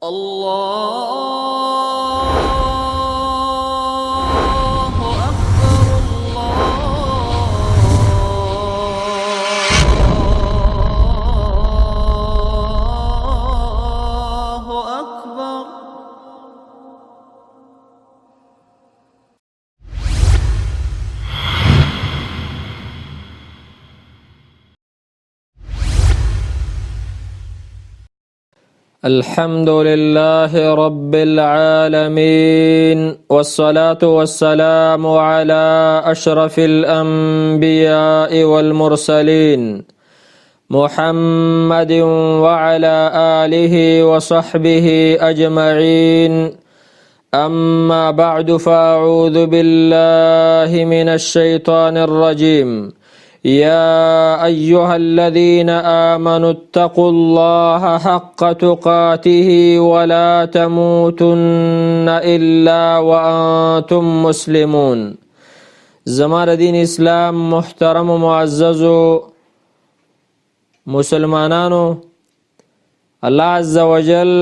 الله أكبر الله أكبر. الحمد لله رب العالمين، والصلاة والسلام على أشرف الأنبياء والمرسلين محمد وعلى آله وصحبه أجمعين. أما بعد، فأعوذ بالله من الشيطان الرجيم. يا أيها الذين آمنوا اتقوا الله حق تقاته ولا تموتن إلا وأنتم مسلمون. زمار دین اسلام محترم و معزز مسلمانانو، الله عز وجل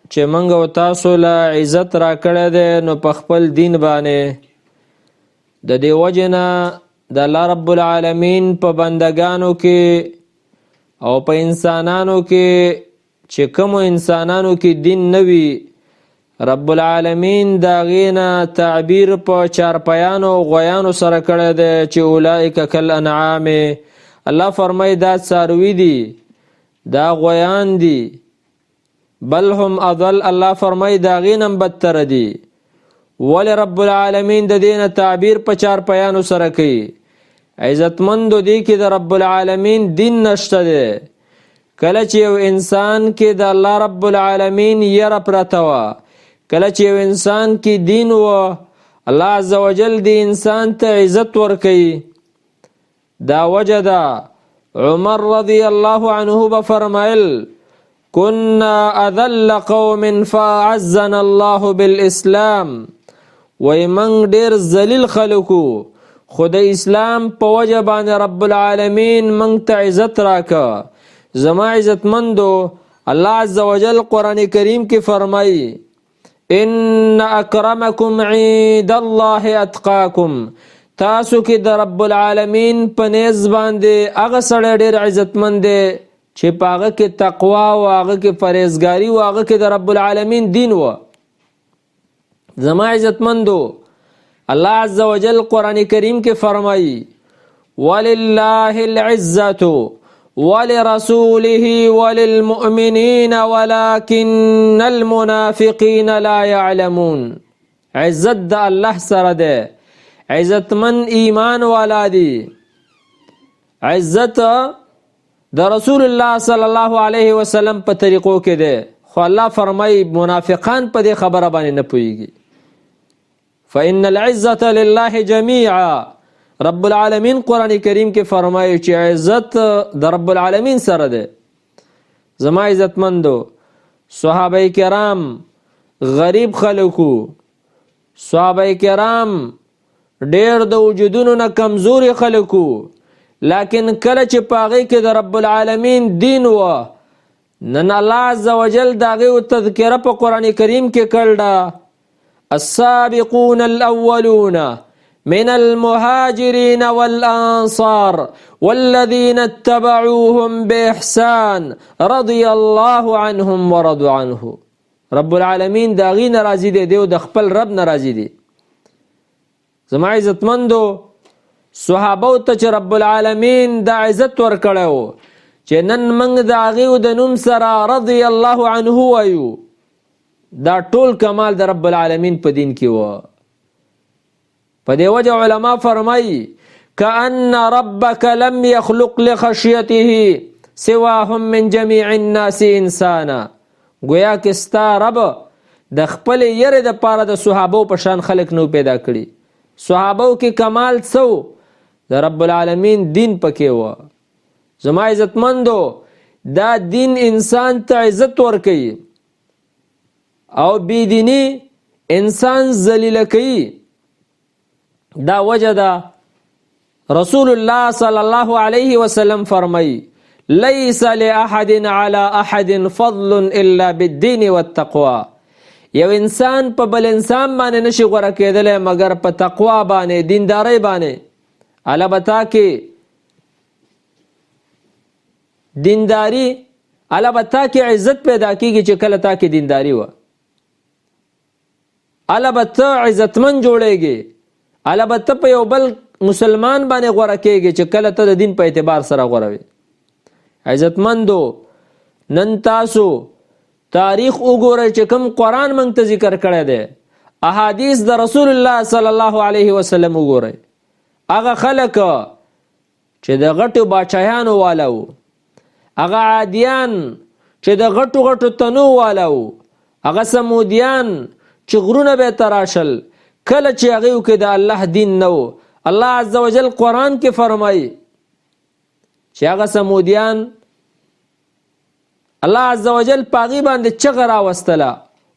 چې منګ او تاسو له عزت را کړی دی، نو په خپل دین باندې د دې وجنه د الله رب العالمین په بندگانو کې او په انسانانو کې چې کومو انسانانو کې دین نوي، رب العالمین دا غینا تعبیر په چارپیانو او غویانو سره کړی دی چې اولئک کالانعام. الله فرمای دا څاروي دي، دا غویان دي، بل هم اضل. الله فرمای دا غینم بدتر دي. ولی رب العالمین د دین تعبیر په چارپیانو سره کوي؟ عزتمندو دی کې د رب العالمین دین نشته دی. کله چې یو انسان کې د الله رب العالمین یره پرته وه، کله چې یو انسان کې دین و، الله عز وجل دی انسان ته عزت ورکوي. دا وجه ده عمر رضی الله عنه بفرمایل: كنا اذل قوم فاعزنا الله بالاسلام. وی منگ ډیر ذلیل خلقو، خود اسلام په وجه باندې رب العالمین منگ ته عزت راکا. زما عزت مندو، الله عز وجل قرآن کریم کی فرمائی: ان اکرمکم عند الله اتقاکم. تاسو کی د رب العالمین په نیز باندې هغه سړی ډیر عزتمند دی چې په هغه کې تقوا و، هغه کې پرهیزګاري و، هغه کې د رب العالمین دین و. زما عزتمندو، الله عز وجل قرآن کریم کے فرمائی: وَلِلَّهِ الْعِزَّةُ وَلِرَسُولِهِ وَلِلْمُؤْمِنِينَ وَلَكِنَّ الْمُنَافِقِينَ لَا يَعْلَمُونَ. عزت دا اللہ سره ده، عزتمن ایمان والا دی. عزت دا رسول الله صلی الله علیه وسلم په طریقو کې ده، خو الله فرمائی منافقان په دې خبره باندې نه پوهیږي. فإن العزة لله جميعا. رب العالمین قرآن کریم کې فرمایي چې عزت د رب العالمین سره ده. زما عزت مندو، صحابه کرام غریب خلکو، صحابه کرام ډیر د وجودونو نه کمزوري خلکو، لیکن کله چې پاغي کې د رب العالمین دین و، نن الله عز وجل داغه تذکرہ په قرآن کریم کې کړل: السابقون الأولون من المهاجرين والأنصار والذين اتبعوهم بإحسان رضي الله عنهم ورضوا عنه. رب العالمین داغی ناراضی دی او د خپل رب ناراضی دی. زما عزت مندو، صحابه ته چې رب العالمین دا عزت ورکړو چې نن منګ داغي د نوم سره رضی الله عنه وایو، دا ټول کمال د رب العالمین په دین کې و. په دې وجه علما فرمایي: كأن ربك لم يخلق لخشيته سواهم من جميع الناس انسانا. گویا کې ستا رب د خپل یره د پاره د صحابه په شان خلق نو پیدا کړي. صحابه کې کمال څو د رب العالمین دین پکې و. زما عزتمندو، دا دین انسان ته عزت ورکوي او بیدینی انسان ذلیل کوي. دا وجه ده رسول الله صلی الله علیه وسلم فرمایي: ليس لأحد على أحد فضل إلا بالدين والتقوى. یو انسان په بل انسان باندې نشي غوره کېدلی مګر په تقوا باندې، دیندارۍ باندې. الله به تا کې دینداري، الله به تا کې عزت پیدا کېږي چې کله تا کې دینداري وه. الله به ته عزتمن جوړېږي. الله به ته په یو بل مسلمان باندې غوره کېږي چې کله ته د دین په اعتبار سره غوره وي. عزتمندو، نن تاسو تاریخ وګورئ چې کوم قرآن موږ ته ذکر کړی دی، احادیث د رسول الله صلی الله علیه وسلم وګورئ. هغه خلک چې د غټو باچایانو والا وو، هغه عادیان چې د غټو غټو تنو والا وو، هغه سمودیان چې غرونه به تراشل، کله چې هغه کې د الله دین نه و، الله عزوجل قرآن کې فرمایي چې هغه سمودیان الله عزوجل پاغي باندې چغه راوستله،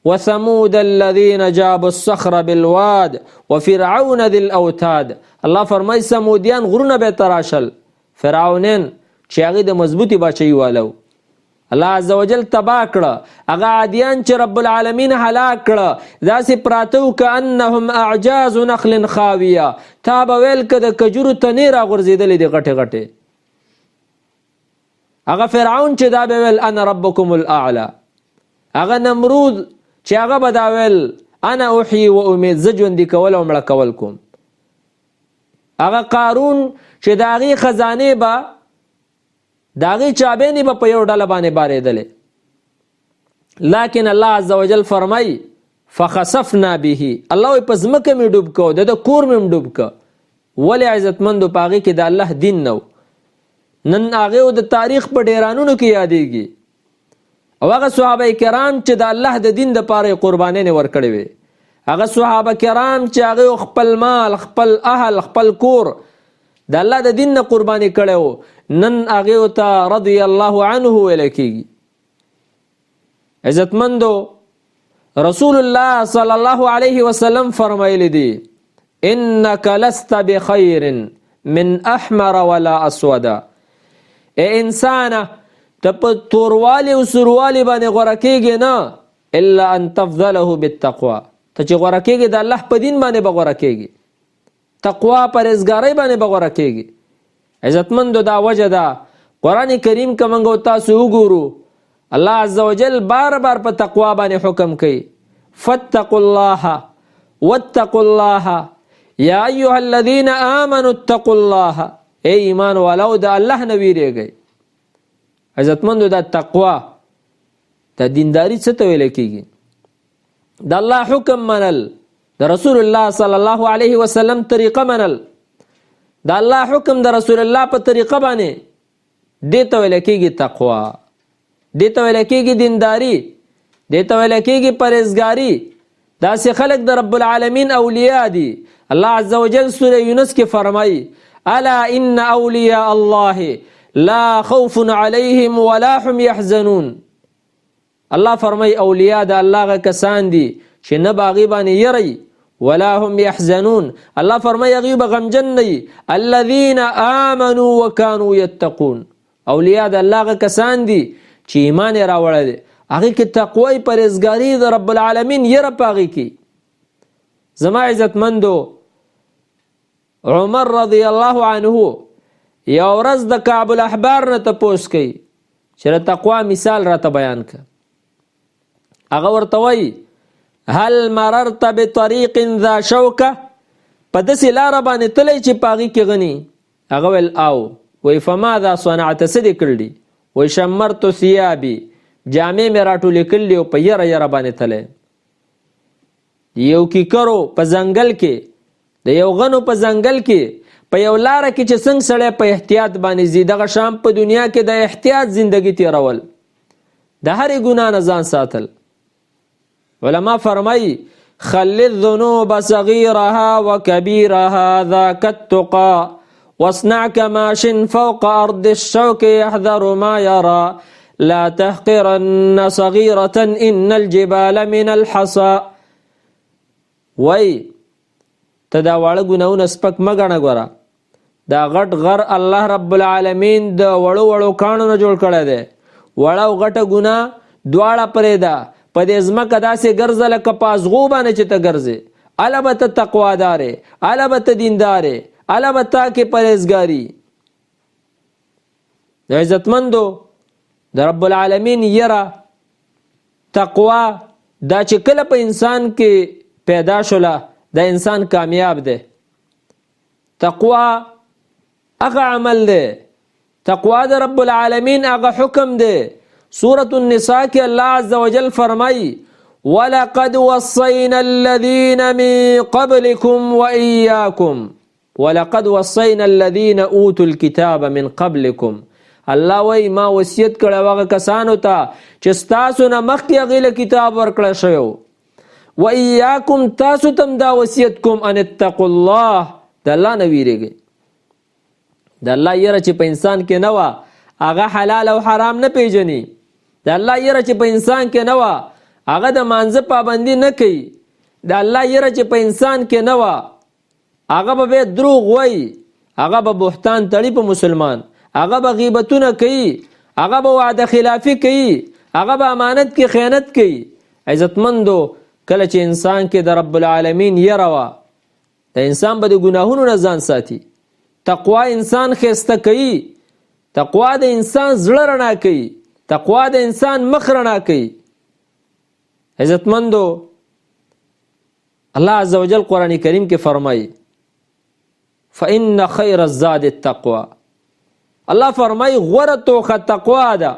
وثمود الذين جابوا الصخر بالواد وفرعون ذي الاوتاد. الله فرمایي سمودیان غرونه به تراشل، فرعونین چې هغه د مضبوطی بچي والو الله عزوجل تبا کړه، هغه عادیان چې رب العالمین هلاک کړه، داسې پراتو کانهم اعجاز نخل خاویه. تا به ویل که د کجورو تنې راغورځېدلې دي غټې غټې. هغه فرعون چې دا به ویل انا ربکم الاعلى. هغه نمرود چې هغه به دا ویل انا احیی و امید، زه ژوندي کول او مړه کول کوم. هغه قارون چې د هغې خزانې به د هغې چابینې به په یو ډله باندې بارېدلې، لیکن الله عزوجل فرمایي فخسفنا به، الله وایي په ځمکه مې ډوب کو، د کور مې ډوب که. ولې عزتمندو په هغې کې د الله دین نه و. نن هغې د تاریخ په ډیرانونو کې یادېږي، او هغه صحابه کرام چې د الله د دین دپاره یې قربانۍ ورکړې وې، هغه صحابه کرام چې هغې خپل مال، خپل اهل، خپل کور د الله د دین نه قرباني کړی و، نن هغې ته رضی الله عنه ویلی کېږي. عزتمندو، رسول الله صلی الله علیه وسلم فرمایلی دی انک لست بخیر من احمر ولا اسوده. ای انسانه، ته په توروالي او سروالي باندې غوره کېږي نه، الا ان تفضله بالتقوا. ته چې غوره کېږي د الله په دین باندې به غوره کېږي، تقوا پرهیزګارۍ باندې به غوره کېږي. عزتمندو، دا وجه ده قرآن کریم که موږ تاسو وګورو، الله عزوجل بار بار په تقوا باندې حکم کوي. فاتقوا الله واتقوا الله یا ایها الذین آمنوا اتقوا الله. ای ایمان والو د الله نه ویریږئ. عزتمندو، دا تقوا د دینداري څه ته ویل کېږي؟ د الله حکم منل، د رسول الله صلی الله علیه وسلم طریقه منل، د الله حکم د رسول الله په طریقه باندې، دې ته ویل کېږي تقوا، دې ته ویل کېږي دینداري، دې ته ویل کېږي پرهیزګاري. داسې خلک د رب العالمین اولیاء دي. الله عزوجل سوره یونس کې فرمایي الا ان اولیاء الله لا خوف علیهم ولا هم یحزنون. الله فرمایي اولیاء د الله هغه کسان دي چې نه به هغې باندې یری ولا هم یحزنون. الله فرمایي هغوی به غمجن نه وي. الذین آمنوا وکانوا یتقون. اولیاء د الله هغه کسان دي چې ایمان یې راوړی دی، هغې کې تقوی، پرهیزګاري، د رب العالمین یره په هغې کې. زما عزتمندو، عمر رضی الله عنه یو ورځ د کعب الاحبار نه تپوس کوي چې د تقوا مثال راته بیان که. هغه ورته وایي هل مررت بطریق ذا شوکه، په داسې لاره باندې تللی چې په هغې کې غني؟ هغه ویل او. وی فماذا صنعت، څه دې کړي؟ وی شمرت ثیابي، جامې مې راټولې کړلې او په یره یره باندې تلی. یو کیکرو په ځنګل کې، د یو غنو په ځنګل کې، په یو لاره کې چې څنګه سړی په احتیاط باندې ځي، دغه شام په دنیا کې د احتیاط زندگی تیرول، د هرې ګناه نه ځان ساتل. علما فرمایي خل الذنوب صغيرها وكبيرها ذاك التقى واصنع كماش فوق أرض الشوك يحذر ما يرى لا تحقرن صغيرة إن الجبال من الحصى. وای ته دا واړه ګناهونه سپک مه ګڼه. ګوره دا غټ غر الله رب العالمین د وړو وړو کاڼو نه جوړ کړی دی. وړه او غټه ګناه دواړه پرېږده، په دې ځمکه داسې ګرځه لکه په ازغو باندې چې ته ګرځې. هله به ته تقوادارې، هله به ته دیندارې، هله به تا کې پرهیزګاري. د عزتمندو د رب العالمین یره تقوا دا چې کله په انسان کې پیدا شوله دا انسان کامیاب دی. تقوا هغه عمل دی، تقوا د رب العالمین هغه حکم دی. سورة النساء کې الله عز وجل فرمایي وَلَقَدْ وَصَّيْنَا الَّذِينَ مِن قَبْلِكُمْ وَإِيَّاكُمْ وَلَقَدْ وَصَّيْنَا الَّذِينَ أُوتُوا الْكِتَابَ مِن قَبْلِكُمْ. الله وایي ما وصیت کړی هغه کسانو ته چې ستاسو نه مخکې هغوی له کتاب ورکړی شوی و. وَإِيَّاكُمْ تاسو ته هم دا وصیت کوم ان اتقوا الله د الله نه ویرېږئ. د الله یره چې په انسان کې نه وه هغه حلال او حرام نه پیژني. د الله یره چې په انسان کې نه وه هغه د مانځه پابندي نه کوي. د الله یره چې په انسان کې نه وه هغه به دروغ وایي، هغه به بهتان تړي په مسلمان، هغه به غیبتونه کوي، هغه به وعده خلافي کوي، هغه به امانت کې خیانت کوي. عزتمندو کله چې انسان کې د رب العالمین یره وه د انسان به د ګناهونو نه ځان ساتي. تقوا انسان ښایسته کوي، تقوا د انسان زړه رڼا کوي، تقوا د انسان مخ رڼا کوي. عزتمندو الله عز وجل قرآن کریم کې فرمایي فإن خیر الزاد التقوى. الله فرمایي غوره توښه تقوا ده.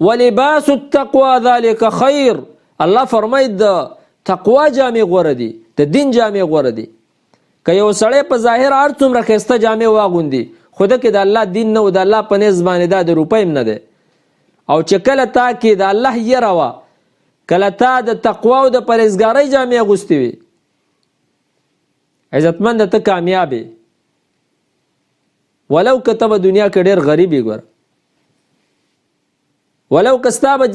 ولباس التقوى ذلك خیر. الله فرمایي د تقوا جامې غوره دي، د دین جامې غوره دي. که یو سړی په ظاهر هر څومره ښایسته جامې واغوندي خو ده کې د الله دین نه و، د الله په نزد باندې دا د روپۍ هم نه دی. او چې کله تا کې د الله یره وه، کله تا د تقوا او د پرهیزګارۍ جامې اغوستې وي، عزتمنده ته کامیاب یې. ولو که ته به دنیا کې ډېر غریب یې ګوره، ولو که ستا به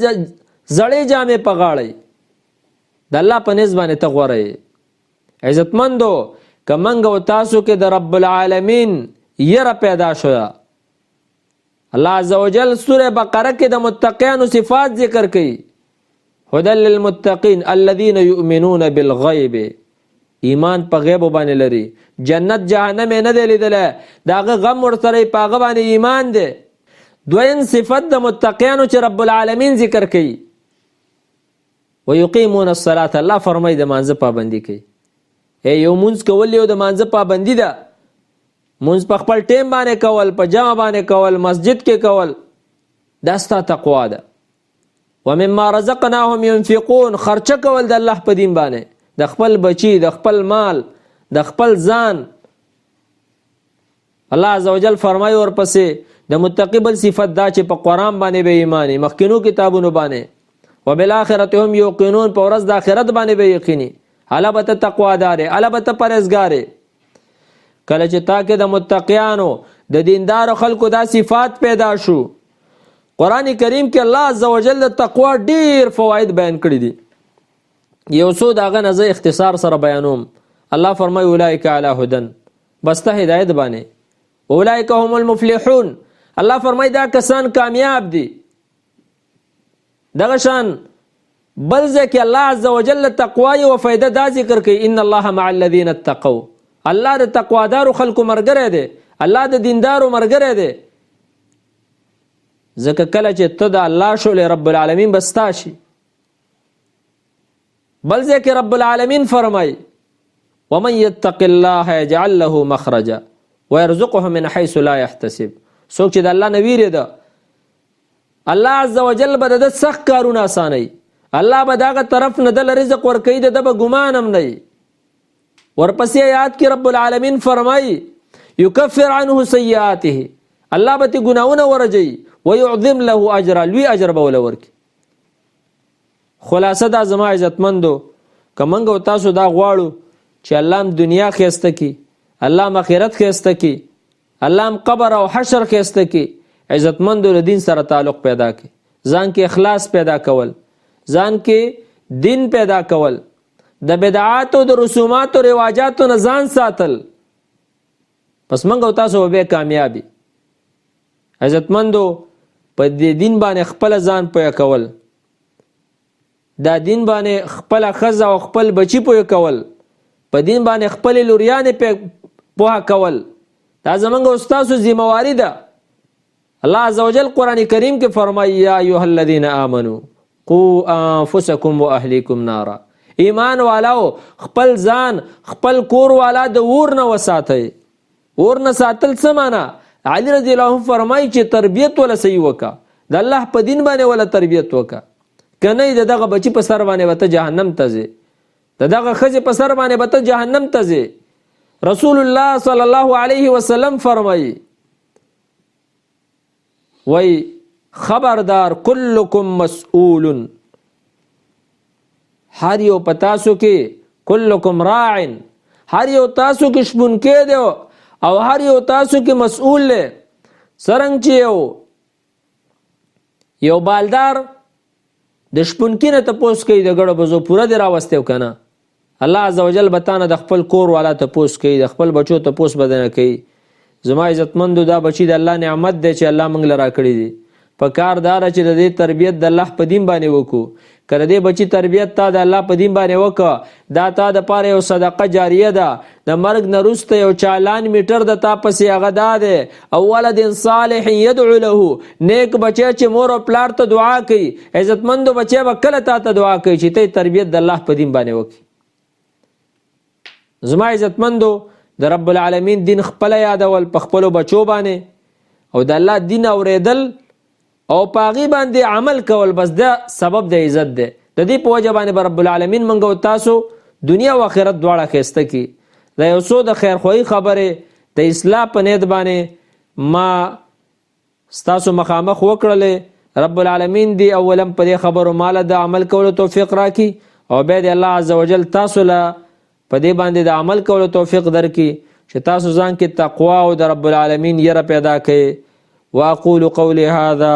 زړې جامې په غاړه د الله په نزد باندې ته غوره یې. عزتمندو که موږ او تاسو کې د رب العالمین یره پیدا شوه، الله عز وجل سوره بقره کې د متقیانو صفات ذکر کوي. هدى للمتقین الذین یؤمنون بالغیب. ایمان په غیب باندې لري، جنت جهنم نه دی لیدلی، د هغه غم ورسره په هغه باندې ایمان دی. دویم صفت د متقیانو چې رب العالمین ذکر کوي ویقیمون الصلاة. الله فرمایي د مانځه پابندي کوي. یو مونځ کول یو د مانځه پابندي ده. مونځ په خپل ټیم باندې کول، په جمع باندې کول، مسجد کې کول، دا ستا تقوا ده. ومما رزقناهم ينفقون. خرچه کول د الله په دین باندې، د خپل بچی، د خپل مال، د خپل ځان. الله عزوجل فرمایي ورپسې د متقی بل صفت دا چې په قرآن باندې به ایمانی، مخکینو کتابونو باندې. وبالآخرة هم یوقنون. په ورځ د آخرت باندې به یقیني. هله به ته تقوادارې، هله به ته پرهیزګارې. کله چې تا کې د متقیانو د دیندارو خلکو دا صفات پیدا شو، قرآن کریم کې الله عزوجل د تقوا ډیر فواید بیان کړي دي. یو څو د هغه نه زه اختصار سره بیانوم. الله فرمایي اولئک علی هدى. بس ته هدایت باندې. اولئک هم المفلحون. الله فرمایي دا کسان کامیاب دي. دغه شان بل ځکه الله عزوجل تقوا او فائدہ دا ذکر کوي ان الله مع الذين اتقوا. الله د تقوادارو خلکو مرګره دی، الله د دیندارو مرګره دی. ځکه کله چې ته د الله شولې رب العالمین بستا شي. بل ځکه رب العالمین فرمای ومن يتق الله يجعل له مخرجا ويرزقه من حيث لا يحتسب. څوک چې د الله نه ویریده الله عزوجل به د سخت کارونه اسانوي. الله به دغه طرف نه د رزق ورکوي، د به ګمان هم نه وي. ورپسې آیات کې رب العالمین فرمایي یکفر عنه سیئاته. الله به تی ګناونه ورجوي ويعظم له اجر. لوی اجر به ول ورکي. خلاصه دا زما عزتمندو که موږ او تاسو دا غواړو چې الله هم دنیا ښایسته کړي، الله هم آخرت ښایسته کړي، الله هم قبر او حشر ښایسته کړي، عزتمندو له دین سره تعلق پیدا کړي، ځان کې اخلاص پیدا کول، ځان کې دین پیدا کول، د بدعاتو د رسوماتو رواجاتو نه ځان ساتل. پس منګ او تاسو به کامیابی. عزتمندو په دې دین باندې خپل ځان پوهه کول، دا دین باندې خپل خزه او خپل بچی پوهه کول، په دین باندې خپل لوریانې پوهه کول، دا زمونږ استاسو ذمہواری ده. الله عزوجل قرآن کریم کې فرمایي یا ایها الذین آمنوا قوا انفسکم واهلیکم نارا. ایمان والاو خپل ځان خپل کور والا د اور نه وساتئ. اور نه ساتل څه معنا؟ علی رضی الله عنه فرمایي چې تربیت ولا صحیح وکا، د الله په دین باندې ولا تربیت وکا، کنه دغه بچی په سر باندې وته جهنم ته ځي، دغه خځه په سر باندې وته جهنم ته ځي. رسول الله صلی الله علیه وسلم فرمایي وای خبردار کلکم مسئول، هر یو پتاسو کې کلکم راع، هر یو تاسو کې شپون کې دی او هر یو تاسو کې مسئول دی. سرنګ چې یو بالدار د شپون کې نه تپوس کوي د ګړو بزو پوره دی راوستیو کنه، الله عزوجل بتانه د خپل کور والا تپوس کوي، د خپل بچو تپوس بدنه کوي. زما عزتمندو دا بچی د الله نعمت دی چې الله موږ لرا کړی دی. په کار دار چې د دې تربیت د الله په دین باندې وکړو. کله دې بچی تربیت تا د الله په دین باندې وکړه، دا تا د پاره یو صدقه جاریه ده. د مرګ نه وروسته یو چالان میټر د تا پسې هغه دا دی او ولد صالح يدعو له، نیک بچی چې مور او پلار ته دعا کوي. عزتمندو بچی به کله تا ته دعا کوي چې ته تربیت د الله په دین باندې وکړي. زما عزتمندو د رب العالمین دین خپل یادول په خپل بچو باندې او د الله دین اوریدل او پاغي باندې عمل کول، بس دا سبب د عزت دی. د دې په وجه باندې رب العالمین منګو تاسو دنیا او آخرت دواړه خسته کی. دا یو څو د خیر خوې خبره د اصلاح په نیت باندې ما تاسو مخامخ وکړلې. رب العالمین دی اولم په دې خبرو مال د عمل کولو توفیق راکړي او به دی الله عزوجل تاسو له په دې باندې د عمل کولو توفیق درکړي چې تاسو ځان کې تقوا او د رب العالمین یره پیدا کړئ. واقول قولي هذا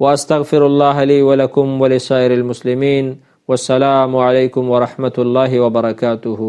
واستغفر الله لي ولكم ولسائر المسلمين والسلام عليكم ورحمة الله وبركاته.